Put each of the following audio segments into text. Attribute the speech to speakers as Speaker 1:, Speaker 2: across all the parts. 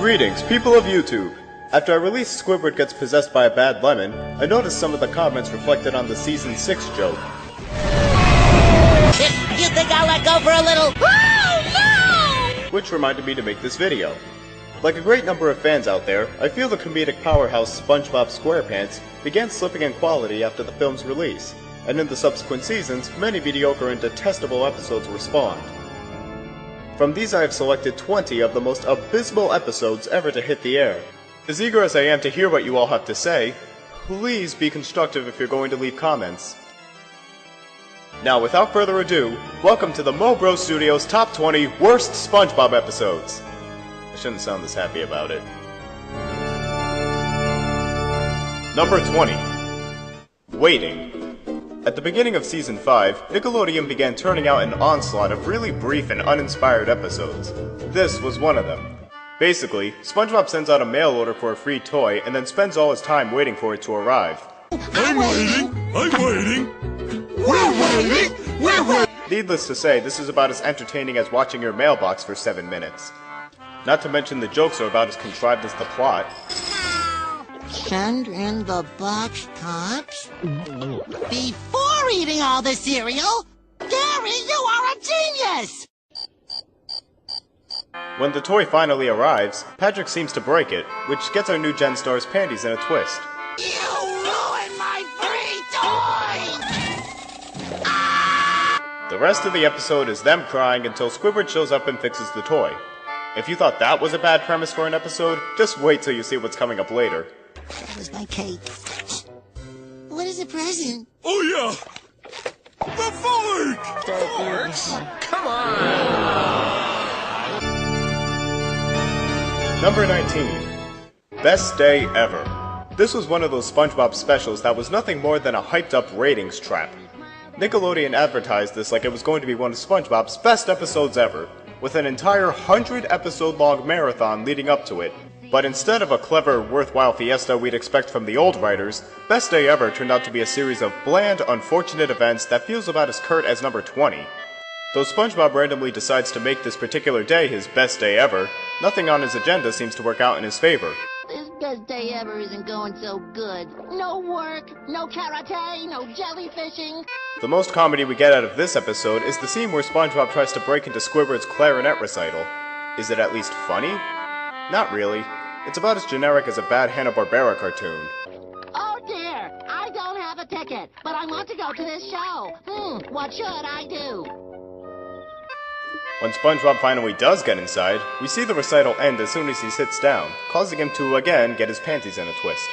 Speaker 1: Greetings, people of YouTube! After I released Squidward Gets Possessed by a Bad Lemon, I noticed some of the comments reflected on the Season 6 joke.
Speaker 2: You think I'll let go for a little? Oh, no!
Speaker 1: Which reminded me to make this video. Like a great number of fans out there, I feel the comedic powerhouse SpongeBob SquarePants began slipping in quality after the film's release, and in the subsequent seasons, many mediocre and detestable episodes were spawned. From these I have selected 20 of the most abysmal episodes ever to hit the air. As eager as I am to hear what you all have to say, please be constructive if you're going to leave comments. Now without further ado, welcome to the Mobrostudio's Top 20 Worst SpongeBob Episodes. I shouldn't sound this happy about it. Number 20. Waiting. At the beginning of Season 5, Nickelodeon began turning out an onslaught of really brief and uninspired episodes. This was one of them. Basically, SpongeBob sends out a mail order for a free toy and then spends all his time waiting for it to arrive.
Speaker 3: I'm waiting! We're waiting!
Speaker 1: Needless to say, this is about as entertaining as watching your mailbox for 7 minutes. Not to mention the jokes are about as contrived as the plot.
Speaker 2: Send in the box tops? Before eating all the cereal? Gary, you are a genius!
Speaker 1: When the toy finally arrives, Patrick seems to break it, which gets our new Gen star's Pantis in a twist.
Speaker 2: You ruined my free toy!
Speaker 1: The rest of the episode is them crying until Squidward shows up and fixes the toy. If you thought that was a bad premise for an episode, just wait till you see what's coming up later.
Speaker 2: That was my cake. What is a present?
Speaker 3: Oh yeah! The fork! Forks? Come on!
Speaker 1: Number 19. Best Day Ever. This was one of those SpongeBob specials that was nothing more than a hyped-up ratings trap. Nickelodeon advertised this like it was going to be one of SpongeBob's best episodes ever, with an entire 100-episode-long marathon leading up to it. But instead of a clever, worthwhile fiesta we'd expect from the old writers, Best Day Ever turned out to be a series of bland, unfortunate events that feels about as curt as number 20. Though SpongeBob randomly decides to make this particular day his best day ever, nothing on his agenda seems to work out in his favor.
Speaker 4: This best day ever isn't going so good. No work, no karate, no jellyfishing.
Speaker 1: The most comedy we get out of this episode is the scene where SpongeBob tries to break into Squidward's clarinet recital. Is it at least funny? Not really. It's about as generic as a bad Hanna-Barbera cartoon.
Speaker 4: Oh dear, I don't have a ticket, but I want to go to this show. What should I do?
Speaker 1: When SpongeBob finally does get inside, we see the recital end as soon as he sits down, causing him to again get his panties in a twist.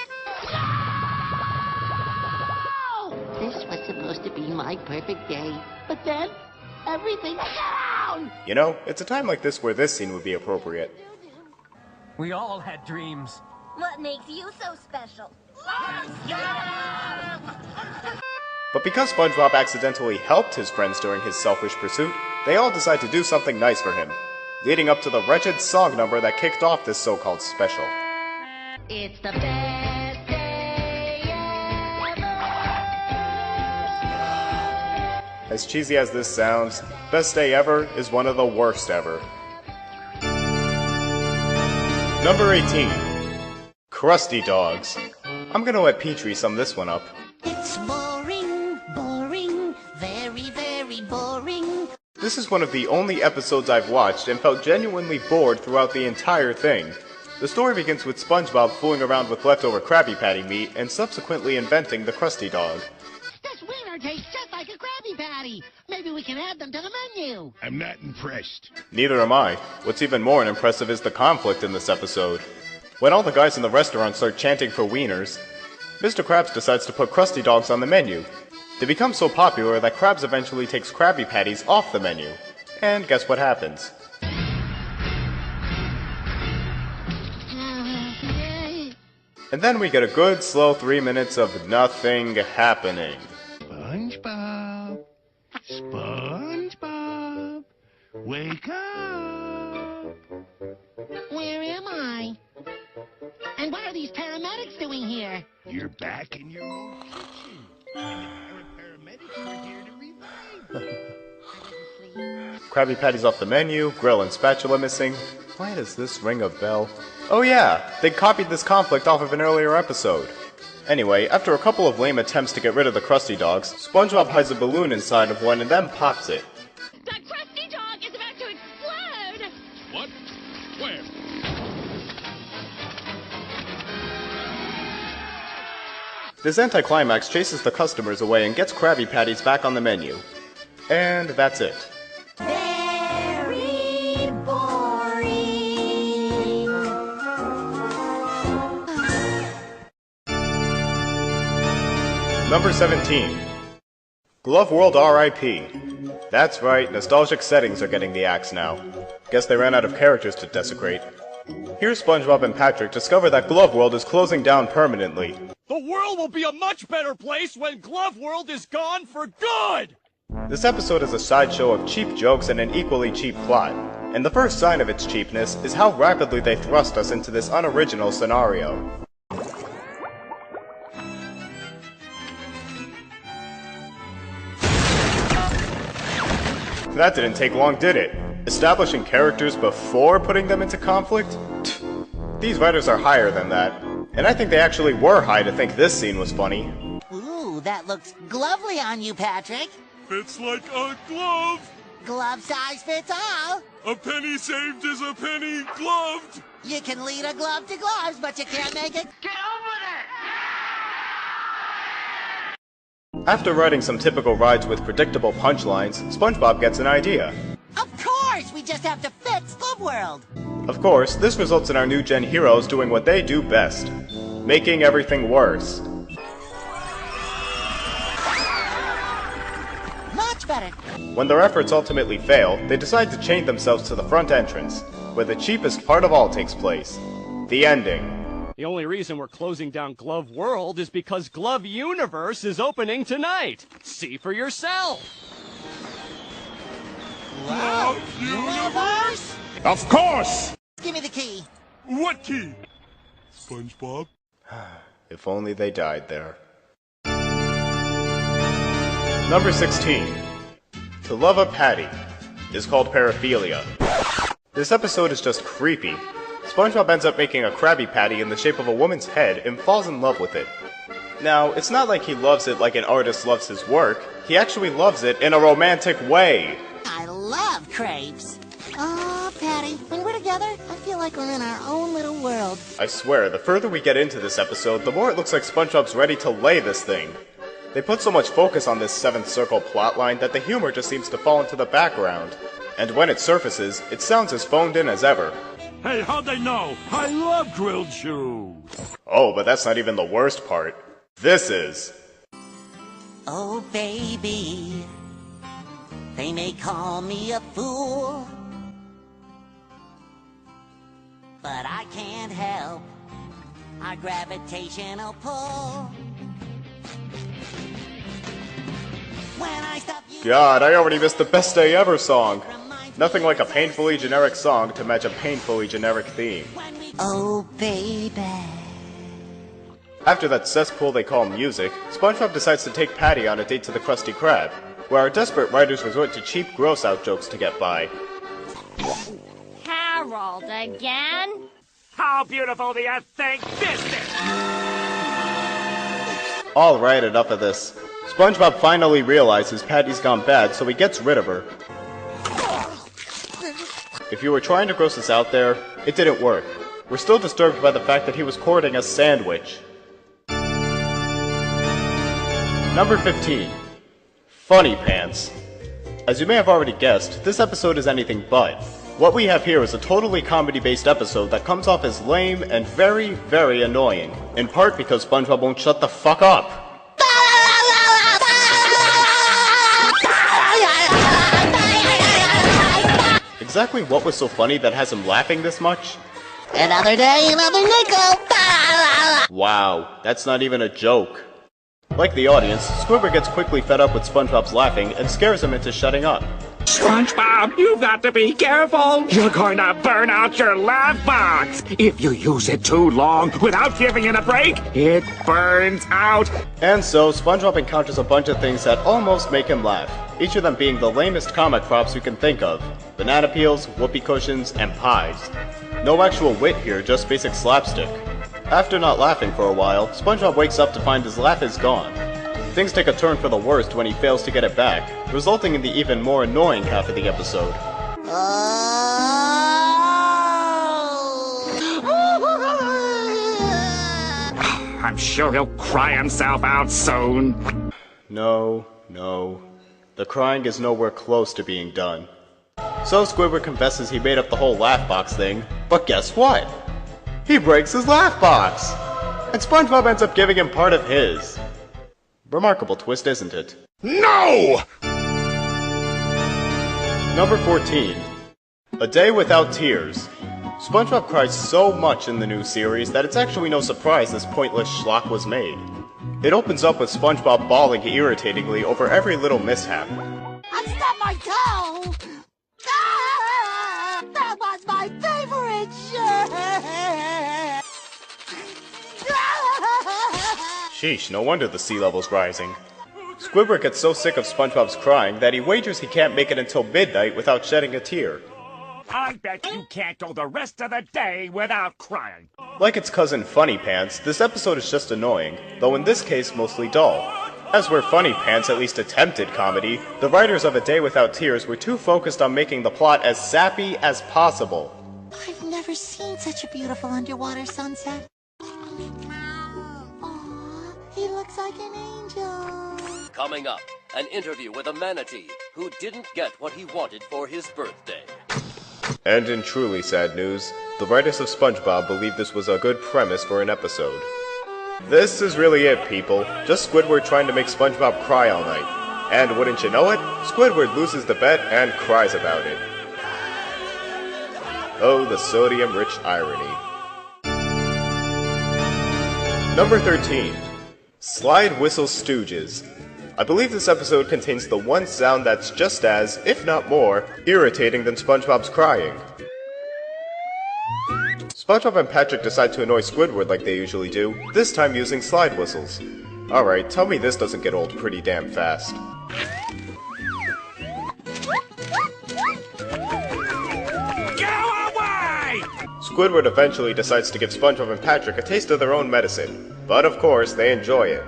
Speaker 4: This was supposed to be my perfect day, but then everything went down!
Speaker 1: You know, it's a time like this where this scene would be appropriate.
Speaker 5: We all had dreams.
Speaker 6: What makes you so special?
Speaker 1: But because SpongeBob accidentally helped his friends during his selfish pursuit, they all decide to do something nice for him, leading up to the wretched song number that kicked off this so-called special.
Speaker 4: It's the best day ever!
Speaker 1: As cheesy as this sounds, Best Day Ever is one of the worst ever. Number 18. Krusty Dogs. I'm gonna let Petrie sum this one up.
Speaker 2: It's boring, boring, very, very boring.
Speaker 1: This is one of the only episodes I've watched and felt genuinely bored throughout the entire thing. The story begins with SpongeBob fooling around with leftover Krabby Patty meat and subsequently inventing the Krusty Dog.
Speaker 4: This wiener tastes just like a Krabby Patty! Maybe we can add them to the menu!
Speaker 3: I'm not impressed.
Speaker 1: Neither am I. What's even more impressive is the conflict in this episode. When all the guys in the restaurant start chanting for wieners, Mr. Krabs decides to put Krusty Dogs on the menu. They become so popular that Krabs eventually takes Krabby Patties off the menu. And guess what happens? And then we get a good, slow 3 minutes of nothing happening.
Speaker 3: SpongeBob! SpongeBob! Wake up!
Speaker 4: Where am I? And what are these paramedics doing here?
Speaker 3: You're back in your own kitchen. And the paramedics are here to revive you.
Speaker 1: Krabby Patties off the menu, grill and spatula missing. Why does this ring a bell? Oh yeah, they copied this conflict off of an earlier episode. Anyway, after a couple of lame attempts to get rid of the Krusty Dogs, SpongeBob hides a balloon inside of one and then pops it.
Speaker 7: The Krusty Dog is about to explode!
Speaker 3: What? Where?
Speaker 1: This anticlimax chases the customers away and gets Krabby Patties back on the menu. And that's it.
Speaker 2: Very boring.
Speaker 1: Number 17. Glove World R.I.P. That's right, nostalgic settings are getting the axe now. Guess they ran out of characters to desecrate. Here SpongeBob and Patrick discover that Glove World is closing down permanently.
Speaker 8: The world will be a much better place when Glove World is gone for good!
Speaker 1: This episode is a sideshow of cheap jokes and an equally cheap plot, and the first sign of its cheapness is how rapidly they thrust us into this unoriginal scenario. That didn't take long, did it? Establishing characters before putting them into conflict? These writers are higher than that, and I think they actually were high to think this scene was funny.
Speaker 2: Ooh, that looks glovely on you, Patrick.
Speaker 8: Fits like a glove!
Speaker 2: Glove size fits all.
Speaker 8: A penny saved is a penny gloved!
Speaker 2: You can lead a glove to gloves, but you can't make it.
Speaker 4: Get on with it!
Speaker 1: After writing some typical rides with predictable punchlines, SpongeBob gets an idea.
Speaker 2: Of course, we just have to fix Glove World.
Speaker 1: Of course, this results in our new gen heroes doing what they do best, making everything worse.
Speaker 2: Much better.
Speaker 1: When their efforts ultimately fail, they decide to chain themselves to the front entrance, where the cheapest part of all takes place, the ending.
Speaker 8: The only reason we're closing down Glove World is because Glove Universe is opening tonight. See for yourself.
Speaker 2: Glove Universe?
Speaker 3: Of course!
Speaker 2: Give me the key.
Speaker 3: What key? SpongeBob?
Speaker 1: If only they died there. Number 16. To Love a Patty is called paraphilia. This episode is just creepy. SpongeBob ends up making a Krabby Patty in the shape of a woman's head and falls in love with it. Now, it's not like he loves it like an artist loves his work. He actually loves it in a romantic way.
Speaker 2: I love crepes. Oh, Patty, when we're together, I feel like we're in our own little world.
Speaker 1: I swear, the further we get into this episode, the more it looks like SpongeBob's ready to lay this thing. They put so much focus on this seventh circle plotline that the humor just seems to fall into the background. And when it surfaces, it sounds as phoned in as ever.
Speaker 3: Hey, how'd they know? I love grilled shoes!
Speaker 1: Oh, but that's not even the worst part. This is...
Speaker 2: Oh, baby, they may call me a fool, but I can't help our gravitational pull. When I stop you...
Speaker 1: God, I already missed the Best Day Ever song. Nothing like a painfully generic song to match a painfully generic theme.
Speaker 2: Oh, baby.
Speaker 1: After that cesspool they call music, SpongeBob decides to take Patty on a date to the Krusty Krab, where our desperate writers resort to cheap gross-out jokes to get by.
Speaker 7: Harold again?
Speaker 8: How beautiful do you think this is?
Speaker 1: Alright, enough of this. SpongeBob finally realizes Patty's gone bad, so he gets rid of her. If you were trying to gross us out there, it didn't work. We're still disturbed by the fact that he was courting a sandwich. Number 15. Funny Pants. As you may have already guessed, this episode is anything but. What we have here is a totally comedy-based episode that comes off as lame and very, very annoying. In part because SpongeBob won't shut the fuck up. Exactly what was so funny that has him laughing this much?
Speaker 2: Another day, another nickel.
Speaker 1: Wow, that's not even a joke. Like the audience, Squid gets quickly fed up with SpongeBob's laughing and scares him into shutting up.
Speaker 9: SpongeBob, you've got to be careful. You're going to burn out your laugh box. If you use it too long without giving it a break, it burns out.
Speaker 1: And so, SpongeBob encounters a bunch of things that almost make him laugh, each of them being the lamest comic props you can think of. Banana peels, whoopee cushions, and pies. No actual wit here, just basic slapstick. After not laughing for a while, SpongeBob wakes up to find his laugh is gone. Things take a turn for the worst when he fails to get it back, resulting in the even more annoying half of the episode.
Speaker 9: I'm sure he'll cry himself out soon.
Speaker 1: No. The crying is nowhere close to being done. So Squidward confesses he made up the whole laugh box thing, but guess what? He breaks his laugh box! And SpongeBob ends up giving him part of his. Remarkable twist, isn't it?
Speaker 9: No!
Speaker 1: Number 14. A Day Without Tears. SpongeBob cries so much in the new series that it's actually no surprise this pointless schlock was made. It opens up with SpongeBob bawling irritatingly over every little mishap.
Speaker 2: I stubbed my toe! Ah! That was my favorite shirt!
Speaker 1: Sheesh, no wonder the sea level's rising. Squidward gets so sick of SpongeBob's crying that he wagers he can't make it until midnight without shedding a tear.
Speaker 9: I bet you can't go the rest of the day without crying.
Speaker 1: Like its cousin Funny Pants, this episode is just annoying, though in this case mostly dull. As where Funny Pants at least attempted comedy, the writers of A Day Without Tears were too focused on making the plot as sappy as possible.
Speaker 2: I've never seen such a beautiful underwater sunset. Aw, he looks like an angel.
Speaker 10: Coming up, an interview with a manatee who didn't get what he wanted for his birthday.
Speaker 1: And in truly sad news, the writers of SpongeBob believe this was a good premise for an episode. This is really it, people. Just Squidward trying to make SpongeBob cry all night. And wouldn't you know it, Squidward loses the bet and cries about it. Oh, the sodium-rich irony. Number 13. Slide Whistle Stooges. I believe this episode contains the one sound that's just as, if not more, irritating than SpongeBob's crying. SpongeBob and Patrick decide to annoy Squidward like they usually do, this time using slide whistles. Alright, tell me this doesn't get old pretty damn fast.
Speaker 9: Go away!
Speaker 1: Squidward eventually decides to give SpongeBob and Patrick a taste of their own medicine, but of course they enjoy it.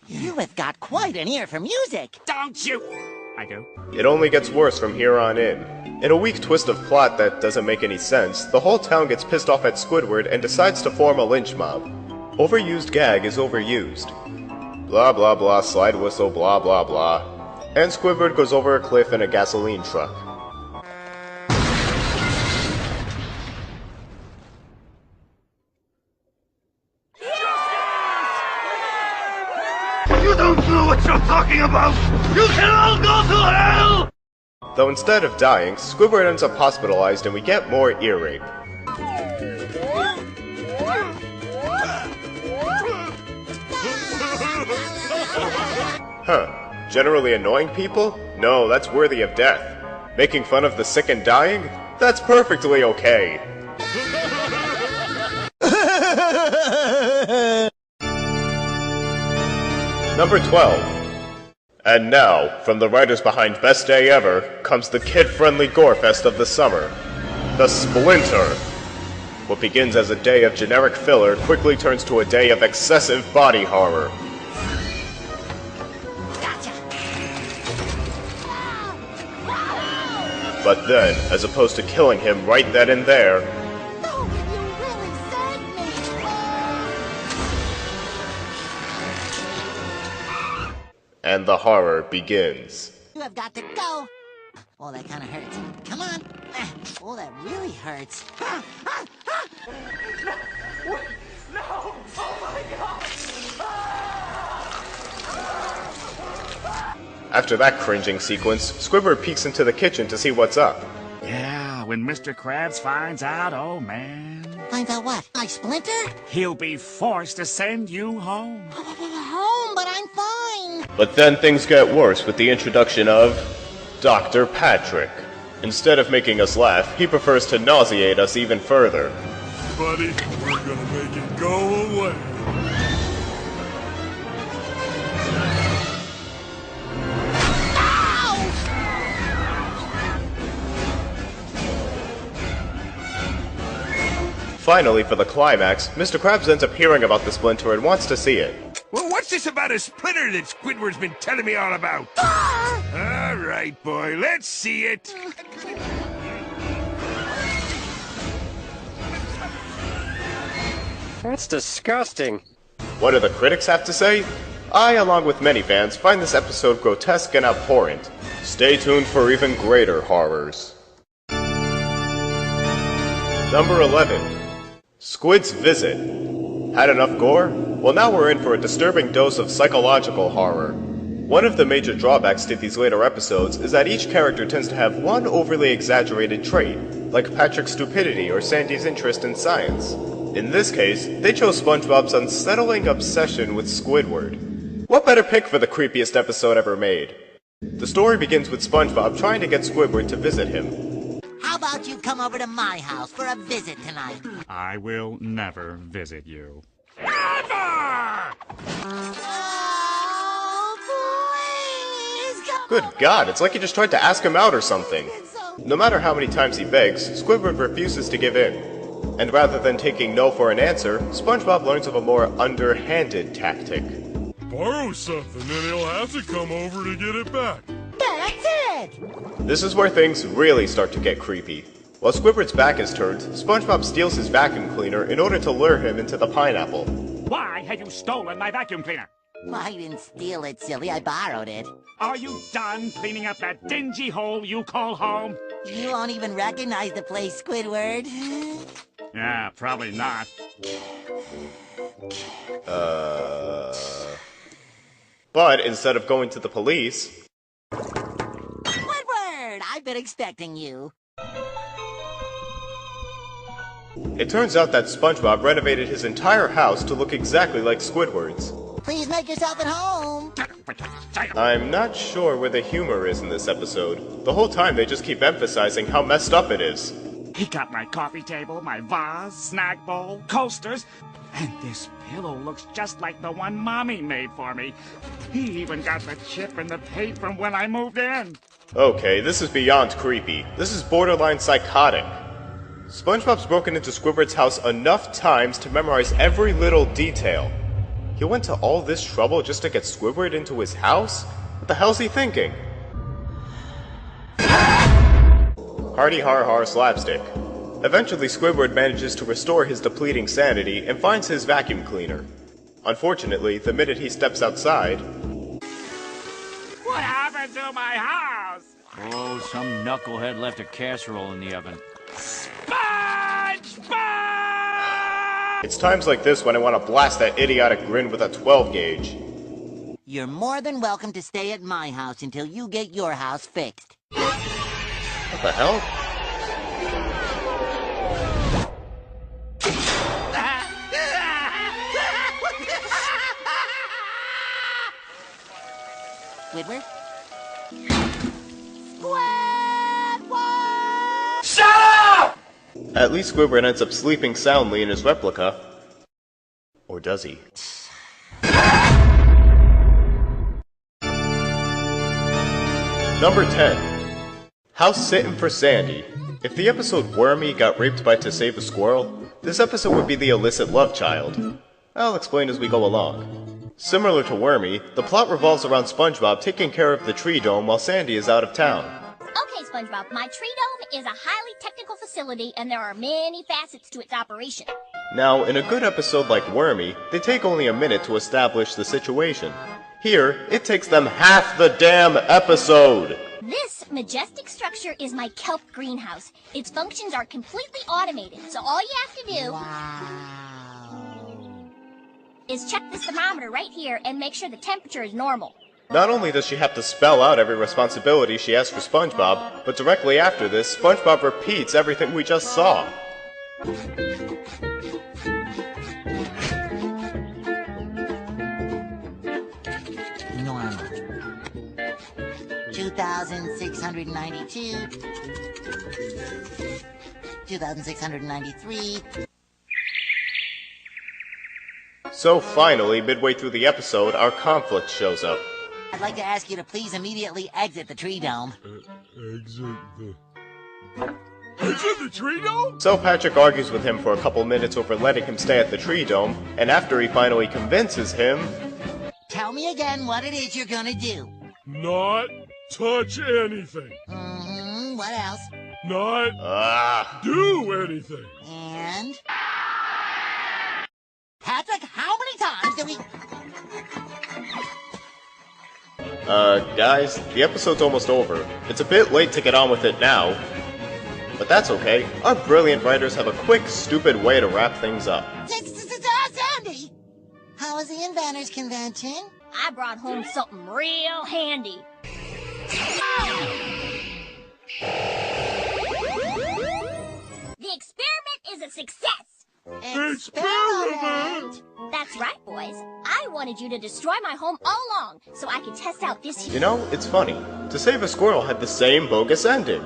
Speaker 2: You have got quite an ear for music.
Speaker 9: Don't you? I do.
Speaker 1: It only gets worse from here on in. In a weak twist of plot that doesn't make any sense, the whole town gets pissed off at Squidward and decides to form a lynch mob. Overused gag is overused. Blah blah blah, slide whistle, blah blah blah. And Squidward goes over a cliff in a gasoline truck.
Speaker 3: You don't know what you're talking about! You can all go to hell!
Speaker 1: Though instead of dying, Squidward ends up hospitalized and we get more ear rape. Huh. Generally annoying people? No, that's worthy of death. Making fun of the sick and dying? That's perfectly okay. Number 12. And now, from the writers behind Best Day Ever, comes the kid-friendly gore-fest of the summer. The Splinter. What begins as a day of generic filler quickly turns to a day of excessive body horror. But then, as opposed to killing him right then and there, and the horror begins.
Speaker 2: You have got to go. Oh, that kind of hurts. Come on. Oh, that really hurts.
Speaker 5: No! Oh my god!
Speaker 1: After that cringing sequence, Squidward peeks into the kitchen to see what's up.
Speaker 9: Yeah, when Mr. Krabs finds out, oh man.
Speaker 2: Finds out what? I Splinter?
Speaker 9: He'll be forced to send you home.
Speaker 2: Home, but I'm fine.
Speaker 1: But then things get worse with the introduction of Dr. Patrick. Instead of making us laugh, he prefers to nauseate us even further.
Speaker 11: Buddy, we're gonna make it go away.
Speaker 1: Finally, for the climax, Mr. Krabs ends up hearing about the Splinter and wants to see it.
Speaker 3: Well, what's this about a Splinter that Squidward's been telling me all about? All right, boy, let's see it.
Speaker 8: That's disgusting.
Speaker 1: What do the critics have to say? I, along with many fans, find this episode grotesque and abhorrent. Stay tuned for even greater horrors. Number 11. Squid's Visit. Had enough gore? Well, now we're in for a disturbing dose of psychological horror. One of the major drawbacks to these later episodes is that each character tends to have one overly exaggerated trait, like Patrick's stupidity or Sandy's interest in science. In this case, they chose SpongeBob's unsettling obsession with Squidward. What better pick for the creepiest episode ever made? The story begins with SpongeBob trying to get Squidward to visit him.
Speaker 2: How about you come over to my house for a visit tonight?
Speaker 11: I will never visit you.
Speaker 2: Oh, please, come
Speaker 1: Good God, it's like you just tried to ask him out or something. No matter how many times he begs, Squidward refuses to give in. And rather than taking no for an answer, SpongeBob learns of a more underhanded tactic.
Speaker 11: Borrow something, and he'll have to come over to get it back.
Speaker 2: That's it!
Speaker 1: This is where things really start to get creepy. While Squidward's back is turned, SpongeBob steals his vacuum cleaner in order to lure him into the pineapple.
Speaker 9: Why have you stolen my vacuum cleaner?
Speaker 2: I didn't steal it, silly. I borrowed it.
Speaker 9: Are you done cleaning up that dingy hole you call home?
Speaker 2: You won't even recognize the place, Squidward.
Speaker 9: Yeah, probably not.
Speaker 1: But instead of going to the police...
Speaker 2: Squidward! I've been expecting you.
Speaker 1: It turns out that SpongeBob renovated his entire house to look exactly like Squidward's.
Speaker 2: Please make yourself at home.
Speaker 1: I'm not sure where the humor is in this episode. The whole time they just keep emphasizing how messed up it is.
Speaker 9: He got my coffee table, my vase, snack bowl, coasters, and this pillow looks just like the one Mommy made for me. He even got the chip and the tape from when I moved in.
Speaker 1: Okay, this is beyond creepy. This is borderline psychotic. SpongeBob's broken into Squidward's house enough times to memorize every little detail. He went to all this trouble just to get Squidward into his house? What the hell's he thinking? Hardy har har slapstick. Eventually Squidward manages to restore his depleting sanity and finds his vacuum cleaner. Unfortunately, the minute he steps outside...
Speaker 9: What happened to my house?
Speaker 12: Oh, some knucklehead left a casserole in the oven.
Speaker 9: SpongeBob!
Speaker 1: It's times like this when I want to blast that idiotic grin with a 12 gauge.
Speaker 2: You're more than welcome to stay at my house until you get your house fixed.
Speaker 1: What the hell?
Speaker 2: Squidward?
Speaker 3: Shut up!
Speaker 1: At least Squidward ends up sleeping soundly in his replica. Or does he? Number 10. House Sittin' for Sandy. If the episode Wormy got raped by to save a squirrel, this episode would be the illicit love child. I'll explain as we go along. Similar to Wormy, the plot revolves around SpongeBob taking care of the tree dome while Sandy is out of town.
Speaker 6: Okay, SpongeBob, my tree dome is a highly technical facility and there are many facets to its operation.
Speaker 1: Now, in a good episode like Wormy, they take only a minute to establish the situation. Here, it takes them half the damn episode!
Speaker 6: This majestic structure is my kelp greenhouse. Its functions are completely automated, so all you have to do is check this thermometer right here and make sure the temperature is normal.
Speaker 1: Not only does she have to spell out every responsibility she has for SpongeBob, but directly after this, SpongeBob repeats everything we just saw.
Speaker 2: 2,692. 2,693.
Speaker 1: So finally, midway through the episode, our conflict shows up.
Speaker 2: I'd like to ask you to please immediately exit the tree dome.
Speaker 11: Exit the tree dome?
Speaker 1: So Patrick argues with him for a couple minutes over letting him stay at the tree dome, and after he finally convinces him...
Speaker 2: Tell me again what it is you're gonna do.
Speaker 11: Not touch anything.
Speaker 2: Mm-hmm, what else?
Speaker 11: Not do anything.
Speaker 2: And... Patrick, how many times do we...
Speaker 1: Guys, the episode's almost over. It's a bit late to get on with it now. But that's okay. Our brilliant writers have a quick, stupid way to wrap things up.
Speaker 2: Sandy! How was the Inventors Convention?
Speaker 6: I brought home something real handy. The experiment is a success!
Speaker 2: Experiment!
Speaker 6: That's right, boys. I wanted you to destroy my home all along, so I could test out this...
Speaker 1: You know, it's funny. To Save a Squirrel had the same bogus ending.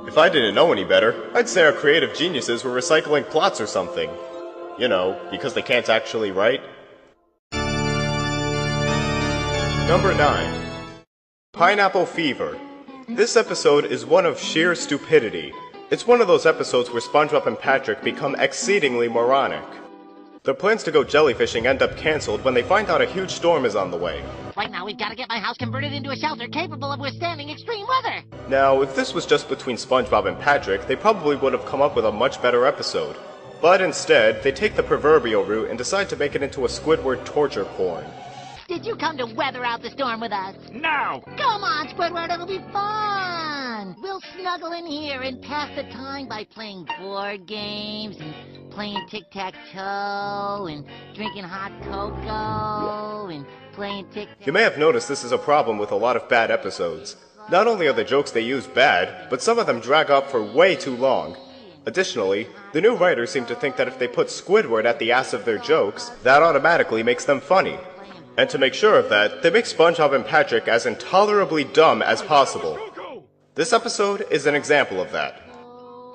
Speaker 1: If I didn't know any better, I'd say our creative geniuses were recycling plots or something. You know, because they can't actually write. Number 9. Pineapple Fever. This episode is one of sheer stupidity. It's one of those episodes where SpongeBob and Patrick become exceedingly moronic. Their plans to go jellyfishing end up cancelled when they find out a huge storm is on the way.
Speaker 4: Right now, we've got to get my house converted into a shelter capable of withstanding extreme weather.
Speaker 1: Now, if this was just between SpongeBob and Patrick, they probably would have come up with a much better episode. But instead, they take the proverbial route and decide to make it into a Squidward torture porn.
Speaker 4: Did you come to weather out the storm with us?
Speaker 9: No!
Speaker 4: Come on, Squidward, it'll be fun! We'll snuggle in here and pass the time by playing board games and playing tic-tac-toe and drinking hot cocoa and playing tic-tac...
Speaker 1: You may have noticed this is a problem with a lot of bad episodes. Not only are the jokes they use bad, but some of them drag up for way too long. Additionally, the new writers seem to think that if they put Squidward at the ass of their jokes, that automatically makes them funny. And to make sure of that, they make SpongeBob and Patrick as intolerably dumb as possible. This episode is an example of that.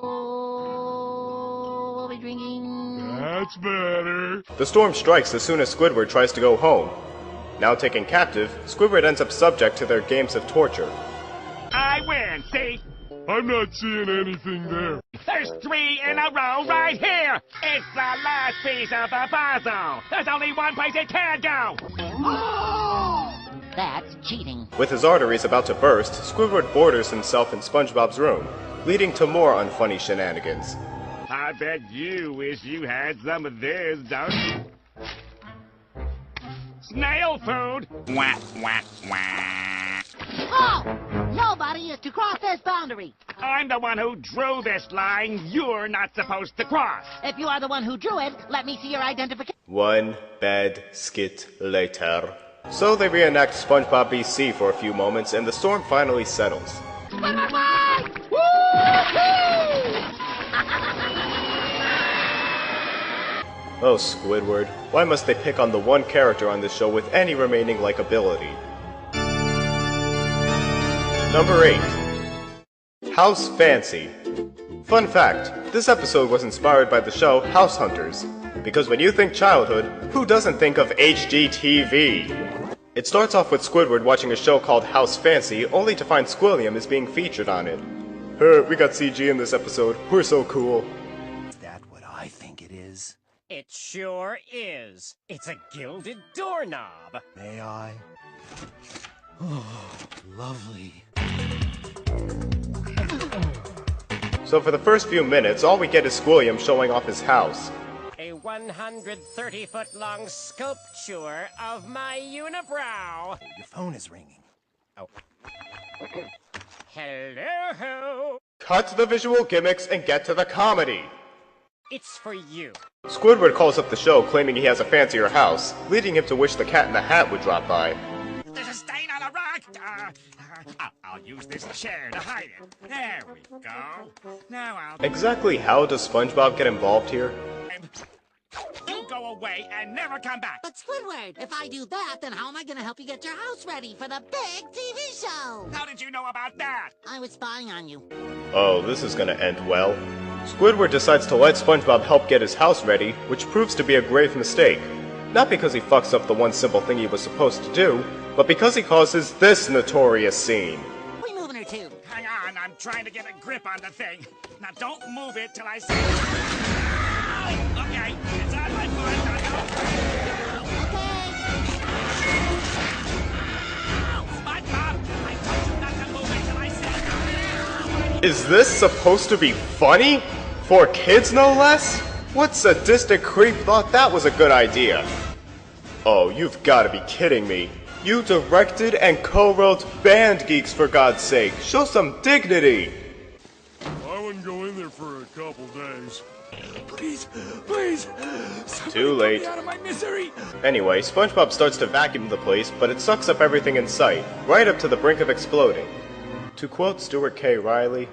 Speaker 4: We'll be drinking...
Speaker 11: That's better.
Speaker 1: The storm strikes as soon as Squidward tries to go home. Now taken captive, Squidward ends up subject to their games of torture.
Speaker 9: I win, see?
Speaker 11: I'm not seeing anything there.
Speaker 9: There's 3 in a row right here! It's the last piece of the puzzle! There's only one place it can go!
Speaker 4: That's cheating.
Speaker 1: With his arteries about to burst, Squidward borders himself in SpongeBob's room, leading to more unfunny shenanigans.
Speaker 9: I bet you wish you had some of this, don't you? Snail food! Wah, wah, wah.
Speaker 4: Oh! Nobody is to cross this boundary.
Speaker 9: I'm the one who drew this line. You're not supposed to cross.
Speaker 4: If you are the one who drew it, let me see your identification.
Speaker 1: One bad skit later. So they reenact SpongeBob BC for a few moments, and the storm finally settles. Oh, Squidward, why must they pick on the one character on this show with any remaining likability? Number 8. House Fancy. Fun fact, this episode was inspired by the show House Hunters. Because when you think childhood, who doesn't think of HGTV? It starts off with Squidward watching a show called House Fancy, only to find Squilliam is being featured on it. We got CG in this episode, we're so cool.
Speaker 13: Is that what I think it is?
Speaker 8: It sure is. It's a gilded doorknob.
Speaker 13: May I? Oh, lovely.
Speaker 1: So for the first few minutes, all we get is Squilliam showing off his house.
Speaker 8: A 130-foot-long sculpture of my unibrow.
Speaker 13: Your phone is ringing.
Speaker 8: Oh. Hello?
Speaker 1: Cut the visual gimmicks and get to the comedy.
Speaker 8: It's for you.
Speaker 1: Squidward calls up the show claiming he has a fancier house, leading him to wish the Cat in the Hat would drop by.
Speaker 9: There's a stain on a rock! I'll use this chair to hide it. There we go. Now I'll...
Speaker 1: Exactly how does SpongeBob get involved here?
Speaker 9: You go away and never come back.
Speaker 2: But Squidward, if I do that, then how am I gonna help you get your house ready for the big TV show?
Speaker 9: How did you know about that?
Speaker 2: I was spying on you.
Speaker 1: Oh, this is gonna end well. Squidward decides to let SpongeBob help get his house ready, which proves to be a grave mistake. Not because he fucks up the one simple thing he was supposed to do, but because he causes this notorious scene.
Speaker 2: We moving her too.
Speaker 9: Hang on, I'm trying to get a grip on the thing. Now don't move it till I say... Okay, it's on my foot. Now don't... SpongeBob, I told you not to move it till I say...
Speaker 1: Is this supposed to be funny? For kids, no less? What sadistic creep thought that was a good idea? Oh, you've gotta be kidding me. You directed and co-wrote Band Geeks, for God's sake. Show some dignity!
Speaker 11: I wouldn't go in there for a couple days. Please, please!
Speaker 1: Too late.
Speaker 11: Get me out of my misery!
Speaker 1: Anyway, SpongeBob starts to vacuum the place, but it sucks up everything in sight, right up to the brink of exploding. To quote Stuart K. Riley,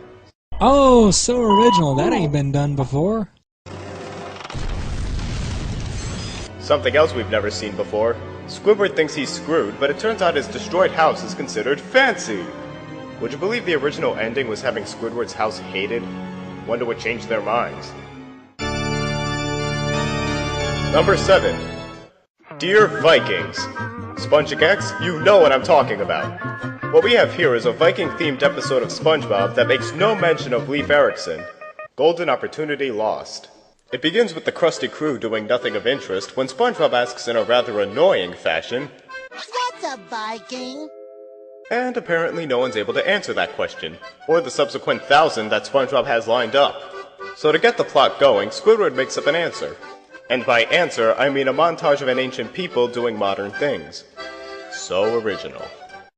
Speaker 14: "Oh, so original. That ain't been done before."
Speaker 1: Something else we've never seen before. Squidward thinks he's screwed, but it turns out his destroyed house is considered fancy. Would you believe the original ending was having Squidward's house hated? Wonder what changed their minds. Number 7. Dear Vikings. SpongeX, you know what I'm talking about. What we have here is a Viking-themed episode of SpongeBob that makes no mention of Leif Erikson. Golden opportunity lost. It begins with the Krusty crew doing nothing of interest when SpongeBob asks in a rather annoying fashion,
Speaker 2: What's a Viking?
Speaker 1: and apparently no one's able to answer that question, or the subsequent 1,000 that SpongeBob has lined up. So to get the plot going, Squidward makes up an answer. And by answer, I mean a montage of an ancient people doing modern things. So original.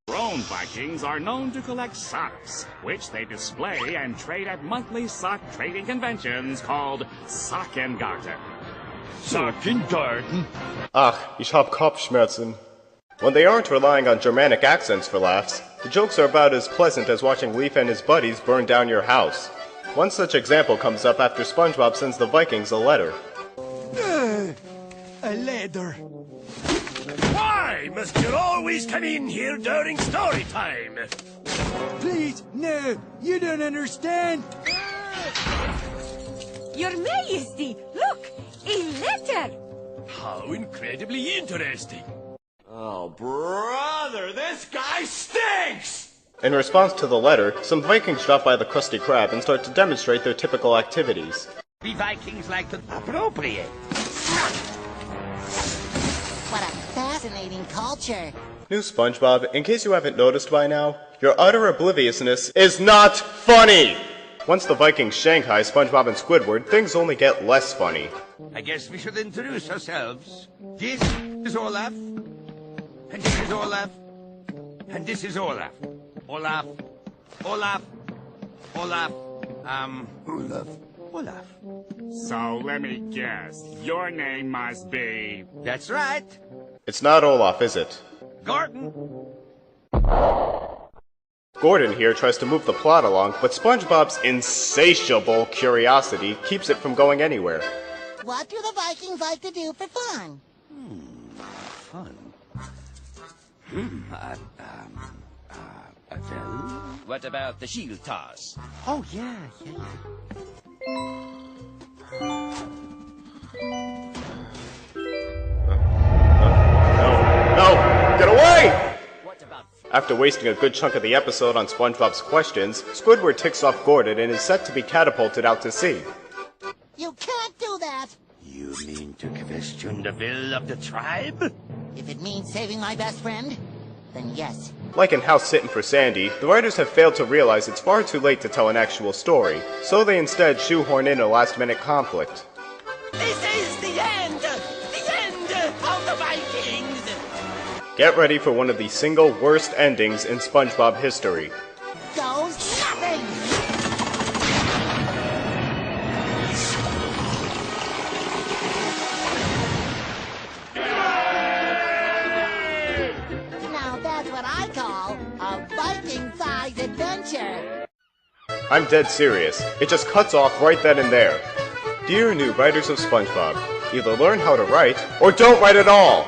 Speaker 9: Grown Vikings are known to collect socks, which they display and trade at monthly sock trading conventions called Sockengarten.
Speaker 11: Sockengarten?
Speaker 1: Ach, ich hab Kopfschmerzen. When they aren't relying on Germanic accents for laughs, the jokes are about as pleasant as watching Leif and his buddies burn down your house. One such example comes up after SpongeBob sends the Vikings a letter.
Speaker 13: A letter.
Speaker 3: Why must you always come in here during story time?
Speaker 13: Please, no, you don't understand.
Speaker 7: Your Majesty, look! A letter!
Speaker 3: How incredibly interesting.
Speaker 12: Oh, brother, this guy stinks!
Speaker 1: In response to the letter, some Vikings drop by the Krusty Krab and start to demonstrate their typical activities.
Speaker 5: We Vikings like to appropriate.
Speaker 2: What a fascinating culture.
Speaker 1: New SpongeBob, in case you haven't noticed by now, your utter obliviousness is not funny! Once the Vikings Shanghai SpongeBob and Squidward, things only get less funny.
Speaker 5: I guess we should introduce ourselves. This is Olaf. And this is Olaf. And this is Olaf. Olaf. Olaf. Olaf. Olaf.
Speaker 9: So let me guess. Your name must be...
Speaker 5: That's right.
Speaker 1: It's not Olaf, is it?
Speaker 5: Gordon.
Speaker 1: Gordon here tries to move the plot along, but SpongeBob's insatiable curiosity keeps it from going anywhere.
Speaker 2: What do the Vikings like to do for fun?
Speaker 5: Fun. Well,
Speaker 10: What about the shield toss?
Speaker 5: oh yeah.
Speaker 1: No! Get away!
Speaker 10: What about...
Speaker 1: After wasting a good chunk of the episode on SpongeBob's questions, Squidward ticks off Gordon and is set to be catapulted out to sea.
Speaker 2: You can't do that!
Speaker 5: You mean to question the will of the tribe?
Speaker 2: If it means saving my best friend, then yes.
Speaker 1: Like in House Sittin' for Sandy, the writers have failed to realize it's far too late to tell an actual story, so they instead shoehorn in a last-minute conflict.
Speaker 5: This is the end! The end of the Vikings!
Speaker 1: Get ready for one of the single worst endings in SpongeBob history.
Speaker 2: Goes nothing! Now that's what I call a Viking-sized adventure.
Speaker 1: I'm dead serious. It just cuts off right then and there. Dear new writers of SpongeBob, Either learn how to write, or don't write at all!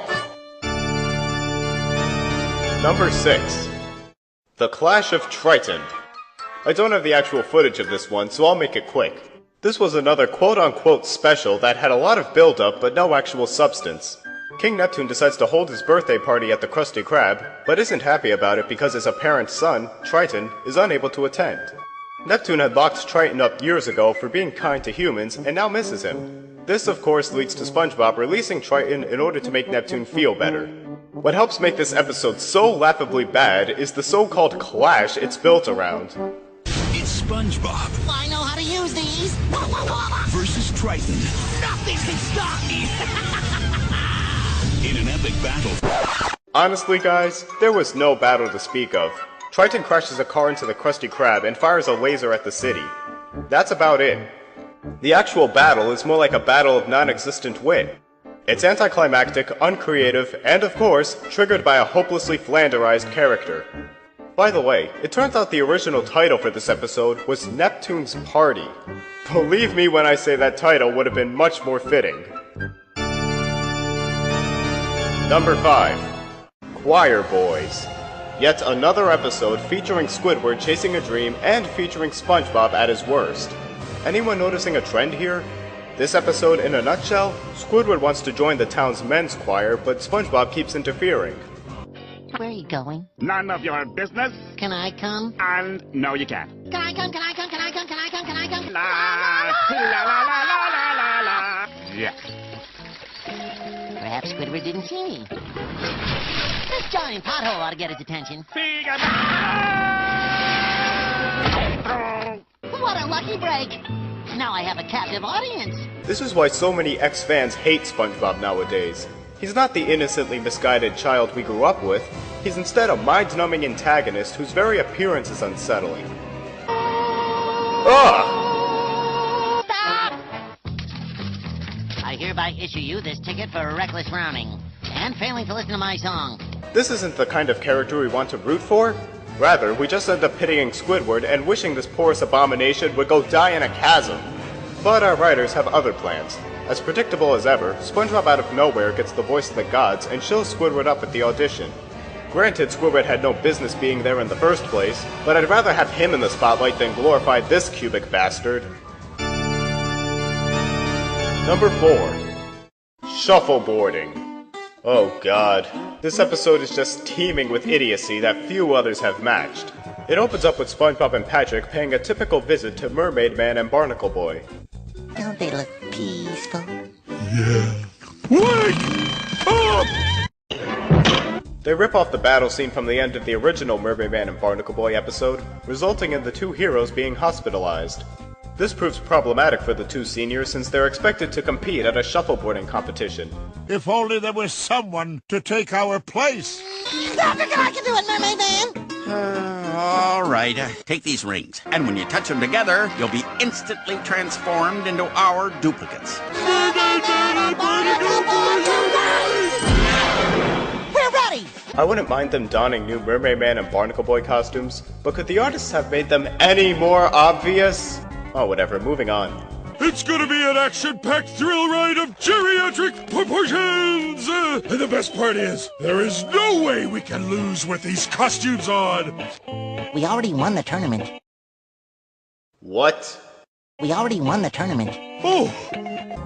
Speaker 1: Number 6. The Clash of Triton. I don't have the actual footage of this one, so I'll make it quick. This was another quote-unquote special that had a lot of build-up but no actual substance. King Neptune decides to hold his birthday party at the Krusty Krab, but isn't happy about it because his apparent son, Triton, is unable to attend. Neptune had locked Triton up years ago for being kind to humans and now misses him. This of course leads to SpongeBob releasing Triton in order to make Neptune feel better. What helps make this episode so laughably bad is the so-called clash it's built around.
Speaker 3: It's SpongeBob
Speaker 2: I know how to use these.
Speaker 3: versus Triton
Speaker 2: Nothing can stop me.
Speaker 3: in an epic battle.
Speaker 1: Honestly guys, there was no battle to speak of. Triton crashes a car into the Krusty Krab and fires a laser at the city. That's about it. The actual battle is more like a battle of non-existent wit. It's anticlimactic, uncreative, and of course, triggered by a hopelessly flanderized character. By the way, it turns out the original title for this episode was Neptune's Party. Believe me when I say that title would have been much more fitting. Number 5. Choir Boys. Yet another episode featuring Squidward chasing a dream and featuring SpongeBob at his worst. Anyone noticing a trend here? This episode, in a nutshell, Squidward wants to join the town's men's choir, but SpongeBob keeps interfering.
Speaker 4: Where are you going?
Speaker 9: None of your business.
Speaker 4: Can I come?
Speaker 9: And no, you can't.
Speaker 4: Can I come? Can I come? Can I come? Can I come? Can I come?
Speaker 9: La la la la la la la. Yeah.
Speaker 4: Perhaps Squidward didn't see me. This giant pothole ought to get his attention. What a lucky break! Now I have a captive audience.
Speaker 1: This is why so many ex-fans hate SpongeBob nowadays. He's not the innocently misguided child we grew up with. He's instead a mind-numbing antagonist whose very appearance is unsettling. Ugh!
Speaker 4: Stop! I hereby issue you this ticket for reckless rounding and failing to listen to my song.
Speaker 1: This isn't the kind of character we want to root for. Rather, we just end up pitying Squidward and wishing this porous abomination would go die in a chasm. But our writers have other plans. As predictable as ever, SpongeBob out of nowhere gets the voice of the gods and shows Squidward up at the audition. Granted, Squidward had no business being there in the first place, but I'd rather have him in the spotlight than glorify this cubic bastard. Number 4. Shuffleboarding. Oh god, this episode is just teeming with idiocy that few others have matched. It opens up with SpongeBob and Patrick paying a typical visit to Mermaid Man and Barnacle Boy.
Speaker 2: Don't they look peaceful?
Speaker 11: Yeah. Wake up!
Speaker 1: They rip off the battle scene from the end of the original Mermaid Man and Barnacle Boy episode, resulting in the two heroes being hospitalized. This proves problematic for the two seniors since they're expected to compete at a shuffleboarding competition.
Speaker 3: If only there was someone to take our place.
Speaker 2: I can do it, Mermaid Man!
Speaker 15: All right, take these rings, and when you touch them together, you'll be instantly transformed into our duplicates.
Speaker 2: We're ready!
Speaker 1: I wouldn't mind them donning new Mermaid Man and Barnacle Boy costumes, but could the artists have made them any more obvious? Oh, whatever, moving on.
Speaker 11: It's gonna be an action-packed thrill ride of geriatric proportions! And the best part is, there is no way we can lose with these costumes on!
Speaker 2: We already won the tournament.
Speaker 1: What?
Speaker 2: We already won the tournament.
Speaker 1: Oh!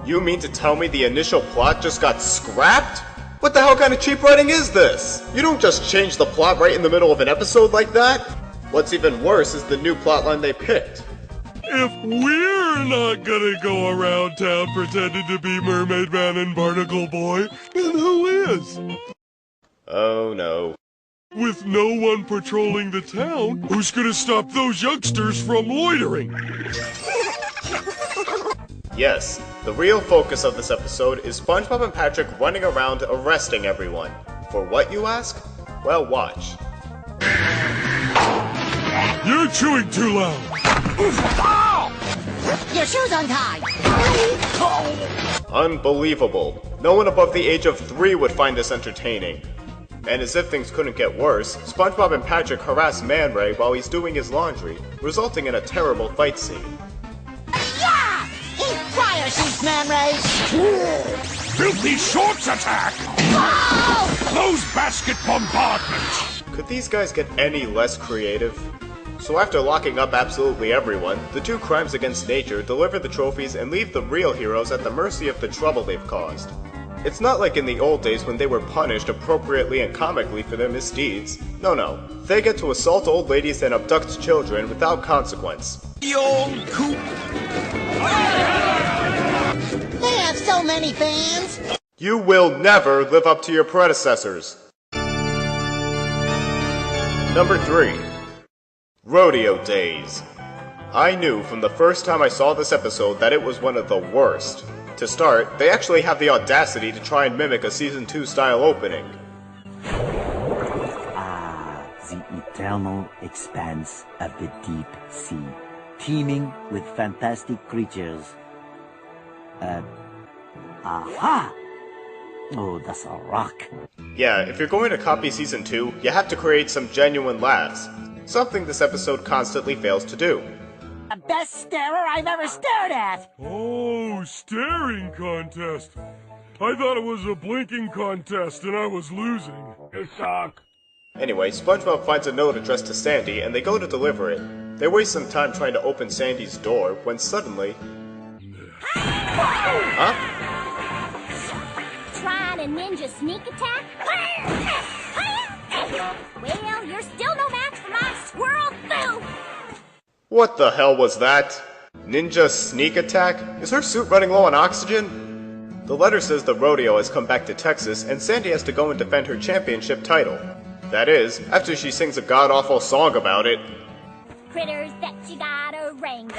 Speaker 1: You mean to tell me the initial plot just got scrapped? What the hell kind of cheap writing is this? You don't just change the plot right in the middle of an episode like that? What's even worse is the new plotline they picked.
Speaker 11: If we're not gonna go around town pretending to be Mermaid Man and Barnacle Boy, then who is?
Speaker 1: Oh no.
Speaker 11: With no one patrolling the town, who's gonna stop those youngsters from loitering?
Speaker 1: Yes, the real focus of this episode is SpongeBob and Patrick running around arresting everyone. For what, you ask? Well, watch.
Speaker 11: You're chewing too loud!
Speaker 2: Your shoe's untied!
Speaker 1: Unbelievable. No one above the age of 3 would find this entertaining. And as if things couldn't get worse, SpongeBob and Patrick harass Man Ray while he's doing his laundry, resulting in a terrible fight scene.
Speaker 2: Yeah! Eat fire, shoots man race!
Speaker 3: Filthy shorts attack! Close basket bombardment!
Speaker 1: Could these guys get any less creative? So after locking up absolutely everyone, the two crimes against nature deliver the trophies and leave the real heroes at the mercy of the trouble they've caused. It's not like in the old days when they were punished appropriately and comically for their misdeeds. No. They get to assault old ladies and abduct children without consequence.
Speaker 2: They have so many fans!
Speaker 1: You will never live up to your predecessors. Number 3. Rodeo Days. I knew from the first time I saw this episode that it was one of the worst. To start, they actually have the audacity to try and mimic a Season 2 style opening.
Speaker 16: The eternal expanse of the deep sea, teeming with fantastic creatures. Aha! Oh, that's a rock.
Speaker 1: Yeah, if you're going to copy Season 2, you have to create some genuine laughs. Something this episode constantly fails to do.
Speaker 2: The best starer I've ever stared at!
Speaker 11: Oh, staring contest. I thought it was a blinking contest and I was losing. You suck.
Speaker 1: Anyway, SpongeBob finds a note addressed to Sandy and they go to deliver it. They waste some time trying to open Sandy's door when suddenly... Huh?
Speaker 6: Trying a ninja sneak attack? Well, you're still no match for my squirrel foo!
Speaker 1: What the hell was that? Ninja sneak attack? Is her suit running low on oxygen? The letter says the rodeo has come back to Texas and Sandy has to go and defend her championship title. That is, after she sings a god-awful song about it.
Speaker 6: Critters that you gotta wrangle.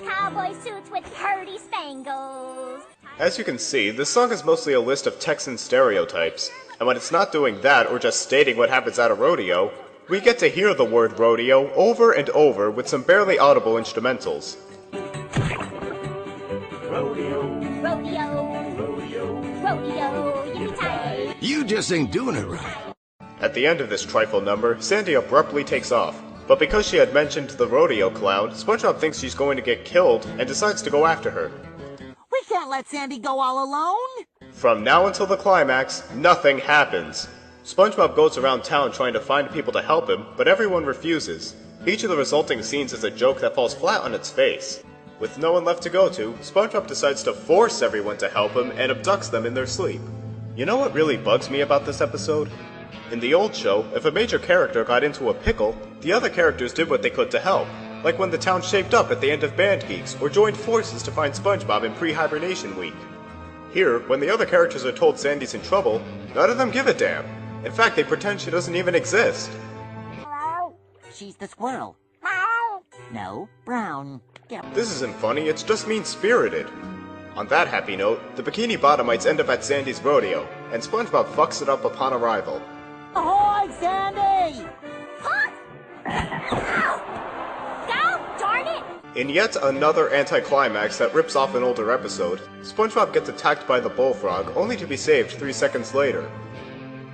Speaker 6: Cowboy suits with purdy spangles.
Speaker 1: As you can see, this song is mostly a list of Texan stereotypes, and when it's not doing that or just stating what happens at a rodeo, we get to hear the word rodeo over and over with some barely audible instrumentals.
Speaker 6: Rodeo, rodeo, rodeo, rodeo, yippee-ki-yay.
Speaker 3: You just ain't doing it right.
Speaker 1: At the end of this trifle number, Sandy abruptly takes off, but because she had mentioned the rodeo clown, SpongeBob thinks she's going to get killed and decides to go after her.
Speaker 2: We can't let Sandy go all alone!
Speaker 1: From now until the climax, nothing happens. SpongeBob goes around town trying to find people to help him, but everyone refuses. Each of the resulting scenes is a joke that falls flat on its face. With no one left to go to, SpongeBob decides to force everyone to help him and abducts them in their sleep. You know what really bugs me about this episode? In the old show, if a major character got into a pickle, the other characters did what they could to help. Like when the town shaped up at the end of Band Geeks, or joined forces to find SpongeBob in pre-hibernation week. Here, when the other characters are told Sandy's in trouble, none of them give a damn. In fact, they pretend she doesn't even exist.
Speaker 2: She's the squirrel. No, brown. Yep.
Speaker 1: This isn't funny, it's just mean-spirited. On that happy note, the Bikini Bottomites end up at Sandy's rodeo, and SpongeBob fucks it up upon arrival.
Speaker 2: Ahoy, Sandy!
Speaker 6: Huh? Go, darn it!
Speaker 1: In yet another anticlimax that rips off an older episode, SpongeBob gets attacked by the bullfrog, only to be saved 3 seconds later.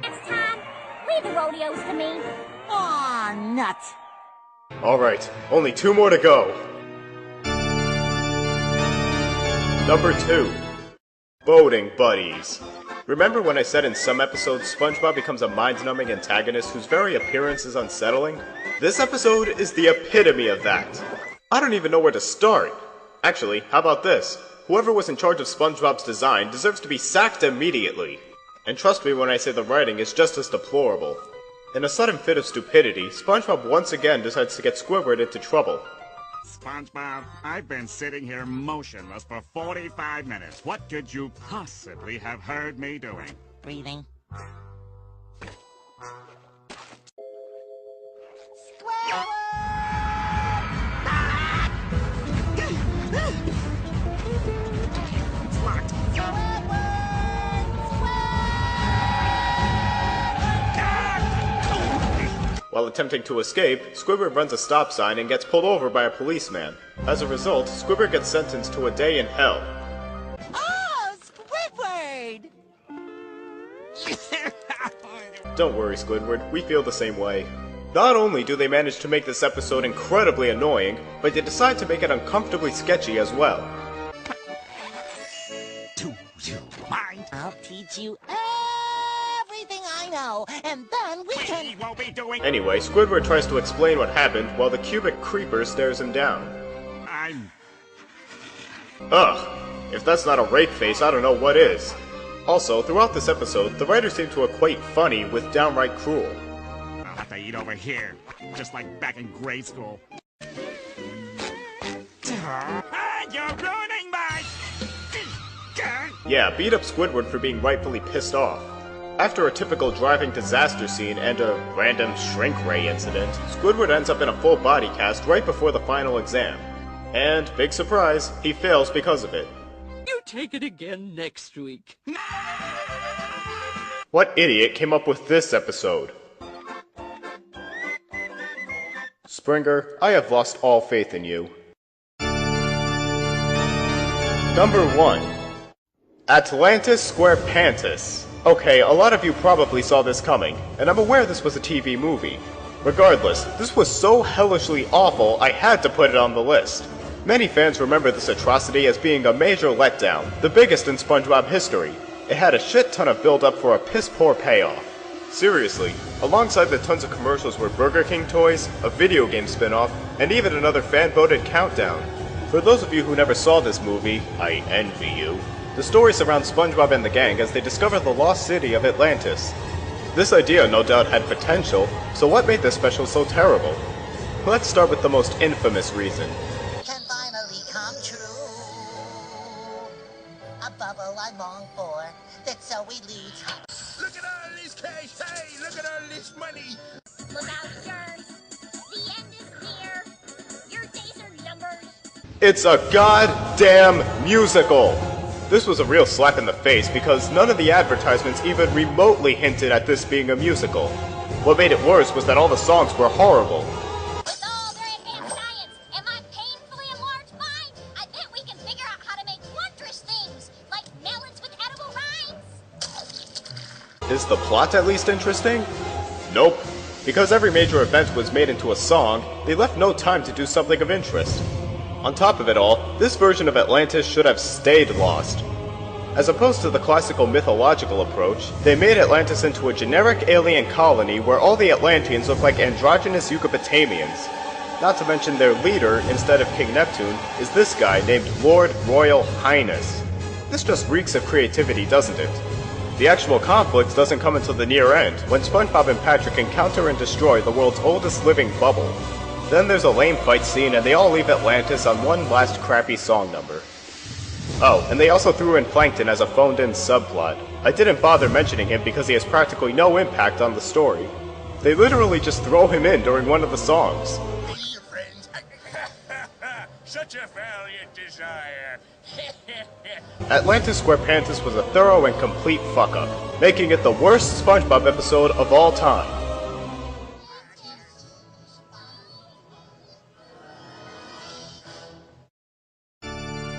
Speaker 6: Next time, leave the rodeos to me.
Speaker 2: Aw, nuts!
Speaker 1: Alright, only 2 more to go. Number 2. Boating Buddies. Remember when I said in some episodes SpongeBob becomes a mind-numbing antagonist whose very appearance is unsettling? This episode is the epitome of that. I don't even know where to start. Actually, how about this? Whoever was in charge of SpongeBob's design deserves to be sacked immediately. And trust me when I say the writing is just as deplorable. In a sudden fit of stupidity, SpongeBob once again decides to get Squidward into trouble.
Speaker 9: SpongeBob, I've been sitting here motionless for 45 minutes. What could you possibly have heard me doing?
Speaker 2: Breathing.
Speaker 9: It's locked.
Speaker 1: While attempting to escape, Squidward runs a stop sign and gets pulled over by a policeman. As a result, Squidward gets sentenced to a day in hell.
Speaker 2: Oh, Squidward!
Speaker 1: Don't worry, Squidward, we feel the same way. Not only do they manage to make this episode incredibly annoying, but they decide to make it uncomfortably sketchy as well.
Speaker 2: teach you everything I know, and then we can...
Speaker 9: We won't be doing...
Speaker 1: Anyway, Squidward tries to explain what happened while the cubic creeper stares him down. Ugh, if that's not a rape face, I don't know what is. Also, throughout this episode, the writers seem to equate funny with downright cruel.
Speaker 9: I'll have to eat over here, just like back in grade school. You're ruining my...
Speaker 1: Yeah, beat up Squidward for being rightfully pissed off. After a typical driving disaster scene and a random shrink ray incident, Squidward ends up in a full body cast right before the final exam. And, big surprise, he fails because of it.
Speaker 17: You take it again next week.
Speaker 1: What idiot came up with this episode? Springer, I have lost all faith in you. Number 1. Atlantis Square Pantis. Okay, a lot of you probably saw this coming, and I'm aware this was a TV movie. Regardless, this was so hellishly awful I had to put it on the list. Many fans remember this atrocity as being a major letdown, the biggest in SpongeBob history. It had a shit ton of build-up for a piss-poor payoff. Seriously, alongside the tons of commercials were Burger King toys, a video game spin-off, and even another fan-voted countdown. For those of you who never saw this movie, I envy you. The story surrounds SpongeBob and the gang as they discover the lost city of Atlantis. This idea no doubt had potential, so what made this special so terrible? Let's start with the most infamous reason.
Speaker 2: Can finally come true. A bubble I long for, that so eludes.
Speaker 3: Look at all this cash, hey, look at all this money.
Speaker 6: Look out, jerks. The end is near. Your days are numbered.
Speaker 1: It's a goddamn musical! This was a real slap in the face because none of the advertisements even remotely hinted at this being a musical. What made it worse was that all the songs were horrible.
Speaker 6: With all their advanced science and my painfully enlarged mind, I bet we can figure out how to make wondrous things, like melons with edible rinds.
Speaker 1: Is the plot at least interesting? Nope. Because every major event was made into a song, they left no time to do something of interest. On top of it all, this version of Atlantis should have stayed lost. As opposed to the classical mythological approach, they made Atlantis into a generic alien colony where all the Atlanteans look like androgynous Yucatanians. Not to mention their leader, instead of King Neptune, is this guy named Lord Royal Highness. This just reeks of creativity, doesn't it? The actual conflict doesn't come until the near end, when SpongeBob and Patrick encounter and destroy the world's oldest living bubble. Then there's a lame fight scene and they all leave Atlantis on one last crappy song number. Oh, and they also threw in Plankton as a phoned-in subplot. I didn't bother mentioning him because he has practically no impact on the story. They literally just throw him in during one of the songs.
Speaker 3: Such a valiant desire.
Speaker 1: Atlantis Square Pantis was a thorough and complete fuck-up, making it the worst SpongeBob episode of all time.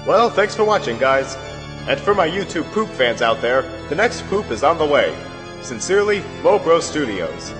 Speaker 1: Well, thanks for watching, guys. And for my YouTube poop fans out there, the next poop is on the way. Sincerely, Mobrosstudios.